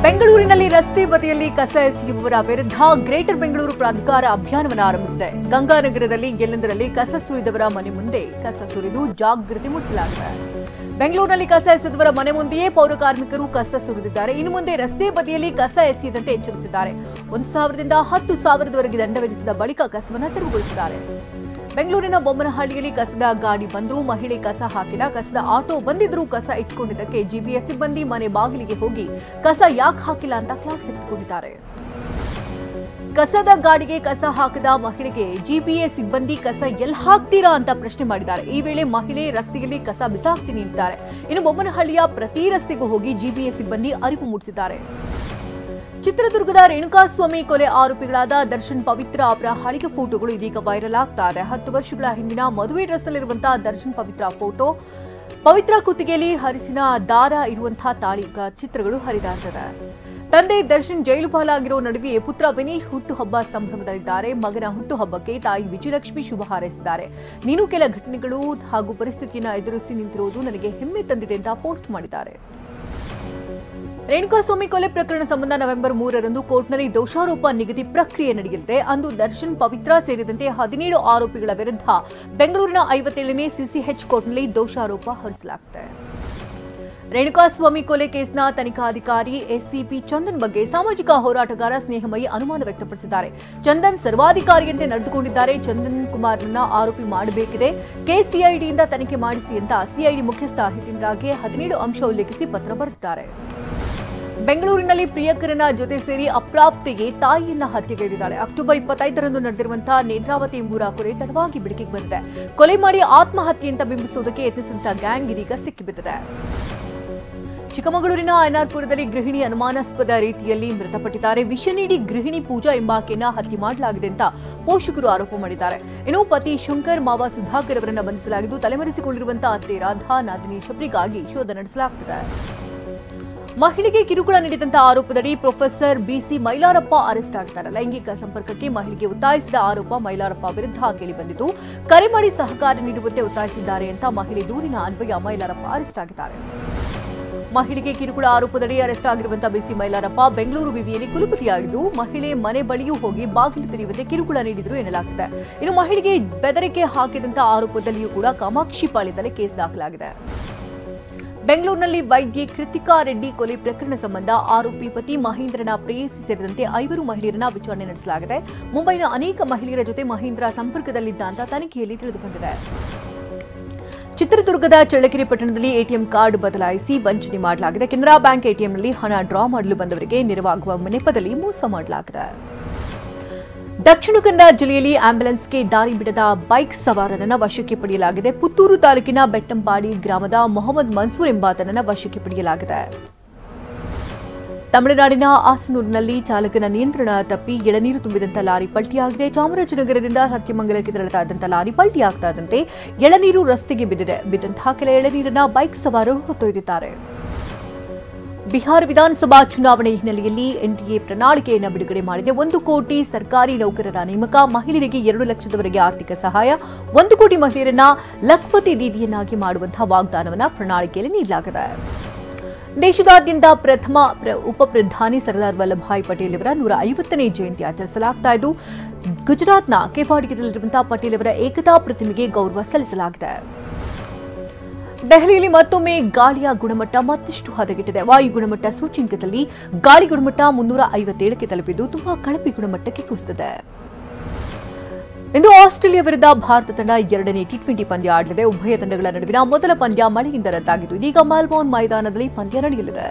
ಬೆಂಗಳೂರಿನಲ್ಲಿ ರಸ್ತೆ ಬದಿಯಲ್ಲಿ ಕಸ ಎಸೆಯುವವರ ವಿರುದ್ಧ ಗ್ರೇಟರ್ ಬೆಂಗಳೂರು ಪ್ರಾಧಿಕಾರ ಅಭಿಯಾನವನ್ನು ಆರಂಭಿಸಿದೆ. ಗಂಗಾನಗರದಲ್ಲಿ ಎಲ್ಲೆಂದರಲ್ಲಿ ಕಸ ಸುರಿದವರ ಮನೆ ಮುಂದೆ ಕಸ ಸುರಿದು ಜಾಗೃತಿ ಮೂಡಿಸಲಾಗಿದೆ. ಬೆಂಗಳೂರಿನಲ್ಲಿ ಕಸ ಎಸೆದವರ ಮನೆ ಮುಂದೆಯೇ ಪೌರ ಕಾರ್ಮಿಕರು ಕಸ ಸುರಿದಿದ್ದಾರೆ. ಇನ್ನು ಮುಂದೆ ರಸ್ತೆ ಬದಿಯಲ್ಲಿ ಕಸ ಎಸೆಯದಂತೆ ಎಚ್ಚರಿಸಿದ್ದಾರೆ. 1,000 ದಿಂದ 10,000 ದಂಡ ವಿಧಿಸಿದ ಬಳಿಕ ಕಸವನ್ನು ತೆರವುಗೊಳಿಸಿದ್ದಾರೆ. ಬೆಂಗಳೂರಿನ ಬೊಮ್ಮನಹಳ್ಳಿಯಲ್ಲಿ ಕಸದ ಗಾಡಿ ಬಂದರೂ ಮಹಿಳೆ ಕಸ ಹಾಕಿಲ್ಲ. ಕಸದ ಆಟೋ ಬಂದಿದ್ರೂ ಕಸ ಇಟ್ಕೊಂಡಿದ್ದಕ್ಕೆ ಜಿಬಿಎಸ್ ಸಿಬ್ಬಂದಿ ಮನೆ ಬಾಗಿಲಿಗೆ ಹೋಗಿ ಕಸ ಯಾಕೆ ಹಾಕಿಲ್ಲ ಅಂತ ಕ್ಲಾಸ್ ತೆಗೆದುಕೊಂಡಿದ್ದಾರೆ. ಕಸದ ಗಾಡಿಗೆ ಕಸ ಹಾಕದ ಮಹಿಳೆಗೆ ಜಿಬಿಎಸ್ ಸಿಬ್ಬಂದಿ ಕಸ ಎಲ್ಲಿ ಹಾಕ್ತೀರಾ ಅಂತ ಪ್ರಶ್ನೆ ಮಾಡಿದ್ದಾರೆ. ಈ ವೇಳೆ ಮಹಿಳೆ ರಸ್ತೆಯಲ್ಲಿ ಕಸ ಬಿಸಾಕ್ತೀನಿ ಅಂತಾರೆ. ಇನ್ನು ಬೊಮ್ಮನಹಳ್ಳಿಯ ಪ್ರತಿ ರಸ್ತೆಗೂ ಹೋಗಿ ಜಿಬಿಎಸ್ ಸಿಬ್ಬಂದಿ ಅರಿವು ಮೂಡಿಸಿದ್ದಾರೆ. ಚಿತ್ರದುರ್ಗದ ರೇಣುಕಾಸ್ವಾಮಿ ಕೊಲೆ ಆರೋಪಿಗಳಾದ ದರ್ಶನ್ ಪವಿತ್ರ ಅವರ ಹಳೆಯ ಫೋಟೋಗಳು ಇದೀಗ ವೈರಲ್ ಆಗ್ತಾ ಇದೆ. 10 ವರ್ಷಗಳ ಹಿಂದಿನ ಮದುವೆ ಡ್ರೆಸ್ ಅಲ್ಲಿರುವಂತಹ ದರ್ಶನ್ ಪವಿತ್ರ ಫೋಟೋ, ಪವಿತ್ರ ಕುತ್ತಿಗೆಯಲ್ಲಿ ಹರಿಸಿನ ದಾರ ಇರುವಂತಹ ತಾಳಿ ಚಿತ್ರಗಳು ಹರಿದಾಡ್ತದೆ. ತಂದೆ ದರ್ಶನ್ ಜೈಲು ಪಾಲಾಗಿರೋ ನಡುವೆಯೇ ಪುತ್ರ ವಿನೀಶ್ ಹುಟ್ಟುಹಬ್ಬ ಸಂಭ್ರಮದಲ್ಲಿದ್ದಾರೆ. ಮಗನ ಹುಟ್ಟುಹಬ್ಬಕ್ಕೆ ತಾಯಿ ವಿಜಯಲಕ್ಷ್ಮಿ ಶುಭ ಹಾರೈಸಿದ್ದಾರೆ. ನೀನು ಕೆಲ ಘಟನೆಗಳು ಹಾಗೂ ಪರಿಸ್ಥಿತಿಯನ್ನು ಎದುರಿಸಿ ನಿಂತಿರುವುದು ನನಗೆ ಹೆಮ್ಮೆ ತಂದಿದೆ ಅಂತ ಪೋಸ್ಟ್ ಮಾಡಿದ್ದಾರೆ. ರೇಣುಕಾಸ್ವಾಮಿ ಕೊಲೆ ಪ್ರಕರಣ ಸಂಬಂಧ ನವೆಂಬರ್ 3ರಂದು ಕೋರ್ಟ್ನಲ್ಲಿ ದೋಷಾರೋಪ ನಿಗದಿ ಪ್ರಕ್ರಿಯೆ ನಡೆಯಲಿದೆ. ಅಂದು ದರ್ಶನ್ ಪವಿತ್ರ ಸೇರಿದಂತೆ 17 ಆರೋಪಿಗಳ ವಿರುದ್ಧ ಬೆಂಗಳೂರಿನ 57ನೇ ಸಿಸಿಎಚ್ ಕೋರ್ಟ್ನಲ್ಲಿ ದೋಷಾರೋಪ ಹೊರಿಸಲಾಗಿದೆ. ರೇಣುಕಾಸ್ವಾಮಿ ಕೊಲೆ ಕೇಸ್ನ ತನಿಖಾಧಿಕಾರಿ ಎಸಿಪಿ ಚಂದನ್ ಬಗ್ಗೆ ಸಾಮಾಜಿಕ ಹೋರಾಟಗಾರ ಸ್ನೇಹಮಯಿ ಅನುಮಾನ ವ್ಯಕ್ತಪಡಿಸಿದ್ದಾರೆ. ಚಂದನ್ ಸರ್ವಾಧಿಕಾರಿಯಂತೆ ನಡೆದುಕೊಂಡಿದ್ದಾರೆ. ಚಂದನ್ ಕುಮಾರ್ನನ್ನ ಆರೋಪಿ ಮಾಡಬೇಕಿದೆ. ಕೇಸ್ ಸಿಐಡಿಯಿಂದ ತನಿಖೆ ಮಾಡಿಸಿ ಅಂತ ಸಿಐಡಿ ಮುಖ್ಯಸ್ಥ ಹಿತೇಂದ್ರಗೆ 17 ಅಂಶ ಉಲ್ಲೇಖಿಸಿ ಪತ್ರ ಬರೆದಿದ್ದಾರೆ. ಬೆಂಗಳೂರಿನಲ್ಲಿ ಪ್ರಿಯಕರನ ಜೊತೆ ಸೇರಿ ಅಪ್ರಾಪ್ತೆಗೆ ತಾಯಿಯನ್ನ ಹತ್ಯೆಗೈದಿದ್ದಾಳೆ. ಅಕ್ಟೋಬರ್ 25ರಂದು ನಡೆದಿರುವಂತಹ ನೇತ್ರಾವತಿ ಎಂಬೂರ ಕೊಲೆ ತಡವಾಗಿ ಬೆಳಕಿಗೆ ಬಂದಿದೆ. ಕೊಲೆ ಮಾಡಿ ಆತ್ಮಹತ್ಯೆ ಅಂತ ಬಿಂಬಿಸುವುದಕ್ಕೆ ಯತ್ನಿಸಿದಂತಹ ಗ್ಯಾಂಗ್ ಇದೀಗ ಸಿಕ್ಕಿಬಿದ್ದಿದೆ. ಚಿಕ್ಕಮಗಳೂರಿನ ಐನಾರ್ಪುರದಲ್ಲಿ ಗೃಹಿಣಿ ಅನುಮಾನಾಸ್ಪದ ರೀತಿಯಲ್ಲಿ ಮೃತಪಟ್ಟಿದ್ದಾರೆ. ವಿಷ ನೀಡಿ ಗೃಹಿಣಿ ಪೂಜಾ ಎಂಬಾಕೆಯನ್ನ ಹತ್ಯೆ ಮಾಡಲಾಗಿದೆ ಅಂತ ಪೋಷಕರು ಆರೋಪ ಮಾಡಿದ್ದಾರೆ. ಇನ್ನು ಪತಿ ಶಂಕರ್, ಮಾವ ಸುಧಾಕರ್ ಅವರನ್ನ ಬಂಧಿಸಲಾಗಿದ್ದು ತಲೆಮರೆಸಿಕೊಂಡಿರುವಂತಹ ಅತ್ತೆ ರಾಧಾ, ನಾದಿನಿ ಶಬರಿಗಾಗಿ ಶೋಧ ನಡೆಸಲಾಗುತ್ತಿದೆ. ಮಹಿಳೆಗೆ ಕಿರುಕುಳ ನೀಡಿದಂತಹ ಆರೋಪದಡಿ ಪ್ರೊಫೆಸರ್ ಬಿಸಿ ಮೈಲಾರಪ್ಪ ಅರೆಸ್ಟ್ ಆಗಿದ್ದಾರೆ. ಲೈಂಗಿಕ ಸಂಪರ್ಕಕ್ಕೆ ಮಹಿಳೆಗೆ ಒತ್ತಾಯಿಸಿದ ಆರೋಪ ಮೈಲಾರಪ್ಪ ವಿರುದ್ಧ ಕೇಳಿಬಂದಿದ್ದು, ಕರೆ ಮಾಡಿ ಸಹಕಾರ ನೀಡುವಂತೆ ಒತ್ತಾಯಿಸಿದ್ದಾರೆ ಅಂತ ಮಹಿಳೆ ದೂರಿನ ಅನ್ವಯ ಮೈಲಾರಪ್ಪ ಅರೆಸ್ಟ್ ಆಗಿದ್ದಾರೆ. ಮಹಿಳೆಗೆ ಕಿರುಕುಳ ಆರೋಪದಡಿ ಅರೆಸ್ಟ್ ಆಗಿರುವಂತಹ ಬಿಸಿ ಮೈಲಾರಪ್ಪ ಬೆಂಗಳೂರು ವಿವಿಯಲ್ಲಿ ಕುಲಪತಿಯಾಗಿದ್ದು, ಮಹಿಳೆ ಮನೆ ಬಳಿಯೂ ಹೋಗಿ ಬಾಗಿಲು ತೆರೆಯುವಂತೆ ಕಿರುಕುಳ ನೀಡಿದ್ರು ಎನ್ನಲಾಗಿದೆ. ಇನ್ನು ಮಹಿಳೆಗೆ ಬೆದರಿಕೆ ಹಾಕಿದಂತಹ ಆರೋಪದಲ್ಲಿಯೂ ಕೂಡ ಕಾಮಾಕ್ಷಿ ಪಾಳ್ಯದಲ್ಲಿ ಕೇಸ್ ದಾಖಲಾಗಿದೆ. ಬೆಂಗಳೂರಿನಲ್ಲಿ ವೈದ್ಯೆ ಕೃತಿಕಾ ರೆಡ್ಡಿ ಕೊಲೆ ಪ್ರಕರಣ ಸಂಬಂಧ ಆರೋಪಿ ಪತಿ ಮಹೇಂದ್ರನ ಪ್ರೇಯಸಿ ಸೇರಿದಂತೆ 5 ಮಹಿಳೆಯರನ್ನ ವಿಚಾರಣೆ ನಡೆಸಲಾಗಿದೆ. ಮುಂಬೈನ ಅನೇಕ ಮಹಿಳೆಯರ ಜೊತೆ ಮಹೇಂದ್ರ ಸಂಪರ್ಕದಲ್ಲಿದ್ದ ಅಂತ ತನಿಖೆಯಲ್ಲಿ ತಿಳಿದುಬಂದಿದೆ. ಚಿತ್ರದುರ್ಗದ ಚಳ್ಳಕೆರೆ ಪಟ್ಟಣದಲ್ಲಿ ಎಟಿಎಂ ಕಾರ್ಡ್ ಬದಲಾಯಿಸಿ ವಂಚನೆ ಮಾಡಲಾಗಿದೆ. ಕೆನರಾ ಬ್ಯಾಂಕ್ ಎಟಿಎಂನಲ್ಲಿ ಹಣ ಡ್ರಾ ಮಾಡಲು ಬಂದವರಿಗೆ ನೆರವಾಗುವ ನೆಪದಲ್ಲಿ ಮೋಸ ಮಾಡಲಾಗಿದೆ. ದಕ್ಷಿಣ ಕನ್ನಡ ಜಿಲ್ಲೆಯಲ್ಲಿ ಆಂಬ್ಯುಲೆನ್ಸ್ಗೆ ದಾರಿ ಬಿಡದ ಬೈಕ್ ಸವಾರನನ್ನ ವಶಕ್ಕೆ ಪಡೆಯಲಾಗಿದೆ. ಪುತ್ತೂರು ತಾಲೂಕಿನ ಬೆಟ್ಟಂಪಾಡಿ ಗ್ರಾಮದ ಮೊಹಮ್ಮದ್ ಮನ್ಸೂರ್ ಎಂಬಾತನನ್ನ ವಶಕ್ಕೆ ಪಡೆಯಲಾಗಿದೆ. ತಮಿಳುನಾಡಿನ ಆಸನೂರಿನಲ್ಲಿ ಚಾಲಕನ ನಿಯಂತ್ರಣ ತಪ್ಪಿ ಎಳನೀರು ತುಂಬಿದಂತ ಲಾರಿ ಪಲ್ಟಿಯಾಗಿದೆ. ಚಾಮರಾಜನಗರದಿಂದ ಸತ್ಯಮಂಗಲಕ್ಕೆ ತೆರಳುತ್ತಾ ಇದ್ದಂತ ಲಾರಿ ಪಲ್ಟಿಯಾಗ್ತಾ ಇದ್ದಂತೆ ಎಳನೀರು ರಸ್ತೆಗೆ ಬಿದ್ದಿದೆ. ಬಿದ್ದಂತಹ ಕೆಲ ಎಳನೀರನ್ನ ಬೈಕ್ ಸವಾರರು ಹೊತ್ತೊಯ್ದಿದ್ದಾರೆ. ಬಿಹಾರ ವಿಧಾನಸಭಾ ಚುನಾವಣೆ ಹಿನ್ನೆಲೆಯಲ್ಲಿ ಎನ್ಡಿಎ ಪ್ರಣಾಳಿಕೆಯನ್ನು ಬಿಡುಗಡೆ ಮಾಡಿದೆ. 1 ಕೋಟಿ ಸರ್ಕಾರಿ ನೌಕರರ ನೇಮಕ, ಮಹಿಳೆಯರಿಗೆ 2 ಲಕ್ಷದವರೆಗೆ ಆರ್ಥಿಕ ಸಹಾಯ, 1 ಕೋಟಿ ಮಹಿಳೆಯರನ್ನ ಲಖ್ಪತಿ ದೀದಿಯನ್ನಾಗಿ ಮಾಡುವಂತಹ ವಾಗ್ದಾನವನ್ನು ಪ್ರಣಾಳಿಕೆಯಲ್ಲಿ ನೀಡಲಾಗಿದೆ. ದೇಶದಾದ್ಯಂತ ಪ್ರಥಮ ಉಪ ಪ್ರಧಾನಿ ಸರ್ದಾರ್ ವಲ್ಲಭಭಾಯಿ ಪಟೇಲ್ ಅವರ 150ನೇ ಜಯಂತಿ ಆಚರಿಸಲಾಗ್ತಾ ಇದ್ದು, ಗುಜರಾತ್ನ ಕೆವಾಡಿಯಾದಲ್ಲಿರುವಂತಹ ಪಟೇಲ್ ಅವರ ಏಕತಾ ಪ್ರತಿಮೆಗೆ ಗೌರವ ಸಲ್ಲಿಸಲಾಗಿದೆ. ದೆಹಲಿಯಲ್ಲಿ ಮತ್ತೊಮ್ಮೆ ಗಾಳಿಯ ಗುಣಮಟ್ಟ ಮತ್ತಷ್ಟು ಹದಗೆಟ್ಟಿದೆ. ವಾಯು ಗುಣಮಟ್ಟ ಸೂಚ್ಯಂಕದಲ್ಲಿ ಗಾಳಿ ಗುಣಮಟ್ಟ 357ಕ್ಕೆ ತಲುಪಿದ್ದು ತುಂಬಾ ಕಳಪೆ ಗುಣಮಟ್ಟಕ್ಕೆ ಕುಸಿದಿದೆ. ಇಂದು ಆಸ್ಟ್ರೇಲಿಯಾ ವಿರುದ್ಧ ಭಾರತ ತಂಡ 2ನೇ ಟಿ20 ಪಂದ್ಯ ಆಡಲಿದೆ. ಉಭಯ ತಂಡಗಳ ನಡುವಿನ ಮೊದಲ ಪಂದ್ಯ ಮಳೆಯಿಂದ ರದ್ದಾಗಿದ್ದು, ಇದೀಗ ಮೆಲ್ಬೋರ್ನ್ ಮೈದಾನದಲ್ಲಿ ಪಂದ್ಯ ನಡೆಯಲಿದೆ.